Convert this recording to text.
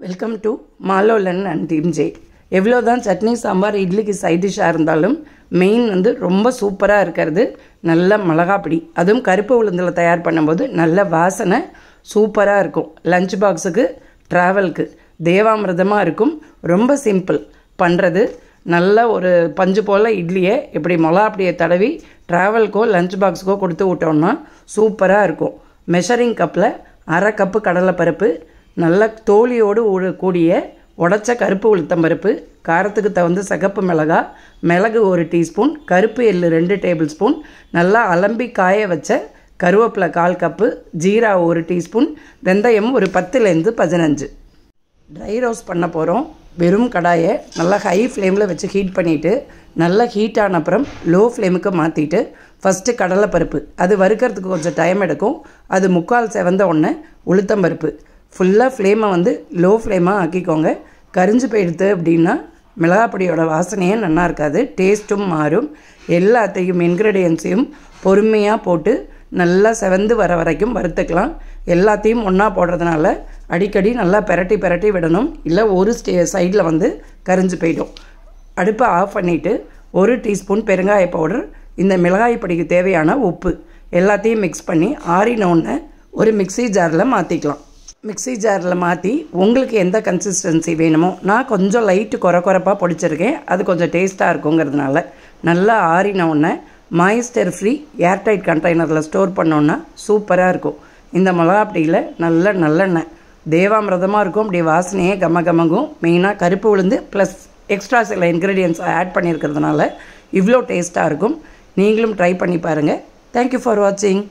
Welcome to Malolan and team J. எவ்வளோ தான் சட்னி சாம்பார் இட்லிக்கு சைட் டிஷ்ஷாக இருந்தாலும் மெயின் ரொம்ப சூப்பராக இருக்கிறது நல்ல மிளகாப்பிடி. அதுவும் கருப்பு உளுந்தில் தயார் பண்ணும்போது நல்ல வாசனை சூப்பராக இருக்கும். லஞ்ச் பாக்ஸுக்கு ட்ராவலுக்கு தேவாமிரதமாக இருக்கும். ரொம்ப சிம்பிள் பண்ணுறது. நல்ல ஒரு பஞ்சு போல் இட்லியை இப்படி மிளகாப்பிடியை தடவி ட்ராவலுக்கோ லஞ்ச் பாக்ஸுக்கோ கொடுத்து விட்டோம்னா சூப்பராக இருக்கும். மெஷரிங் கப்பில் 1/2 கப்பு கடலைப்பருப்பு, நல்ல தோலியோடு கூடிய உடச்ச கருப்பு உளுத்தம்பருப்பு, காரத்துக்கு தகுந்த சிகப்பு மிளகாய், மிளகு 1 டீஸ்பூன், கருப்பு எள்ளு 2 டேபிள் ஸ்பூன், நல்லா அலம்பி காய வச்ச கருவேப்பிலை 1/4 கப்பு, ஜீரா 1 டீஸ்பூன், வெந்தயம் ஒரு 10லேருந்து 15. ட்ரை ரோஸ்ட் பண்ண போகிறோம். வெறும் கடாயை நல்லா ஹை ஃப்ளேமில் வச்சு ஹீட் பண்ணிவிட்டு நல்லா ஹீட் ஆன அப்புறம் லோ ஃப்ளேமுக்கு மாற்றிட்டு ஃபஸ்ட்டு கடலைப்பருப்பு அது வறுக்கிறதுக்கு கொஞ்சம் டைம் எடுக்கும். அது 3/4 செவந்த உடனே உளுத்தம்பருப்பு ஃபுல்லாக ஃப்ளேமை லோ ஃப்ளேமாக ஆக்கிக்கோங்க. கரிஞ்சு போயிடுது அப்படின்னா மிளகாப்பொடியோட வாசனையே நல்லா இருக்காது, டேஸ்ட்டும் மாறும். எல்லாத்தையும் இன்க்ரீடியன்ஸையும் பொறுமையாக போட்டு நல்லா செவந்து வர வரைக்கும் வறுத்துக்கலாம். எல்லாத்தையும் ஒன்றா போடுறதுனால அடிக்கடி நல்லா பெரட்டி விடணும், இல்லை ஒரு சைடில் கரிஞ்சு போயிடும். அடுப்பை ஆஃப் பண்ணிவிட்டு 1 டீஸ்பூன் பெருங்காய பவுடர், இந்த மிளகாய் பொடிக்கு தேவையான உப்பு எல்லாத்தையும் மிக்ஸ் பண்ணி ஆறினோன்னு ஒரு மிக்ஸி ஜாரில் மாற்றிக்கலாம். மிக்ஸி ஜாரில் மாற்றி உங்களுக்கு எந்த கன்சிஸ்டன்சி வேணுமோ, நான் கொஞ்சம் லைட்டு குறப்பாக பொடிச்சிருக்கேன், அது கொஞ்சம் டேஸ்ட்டாக இருக்குங்கிறதுனால. நல்லா ஆறினோடனே மாய்ஸ்டர் ஃப்ரீ ஏர்டைட் கண்டெய்னரில் ஸ்டோர் பண்ணோன்னா சூப்பராக இருக்கும். இந்த மிளகாப்பொடியில் நல்லெண்ணெய் தேவாமிரதமாக இருக்கும். அப்படி வாசனையே கமகமகும். மெயினாக கருப்பு உளுந்து ப்ளஸ் எக்ஸ்ட்ரா சில இன்க்ரீடியன்ஸ் ஆட் பண்ணியிருக்கிறதுனால இவ்வளோ டேஸ்ட்டாக இருக்கும். நீங்களும் ட்ரை பண்ணி பாருங்கள். தேங்க்யூ ஃபார் வாட்சிங்.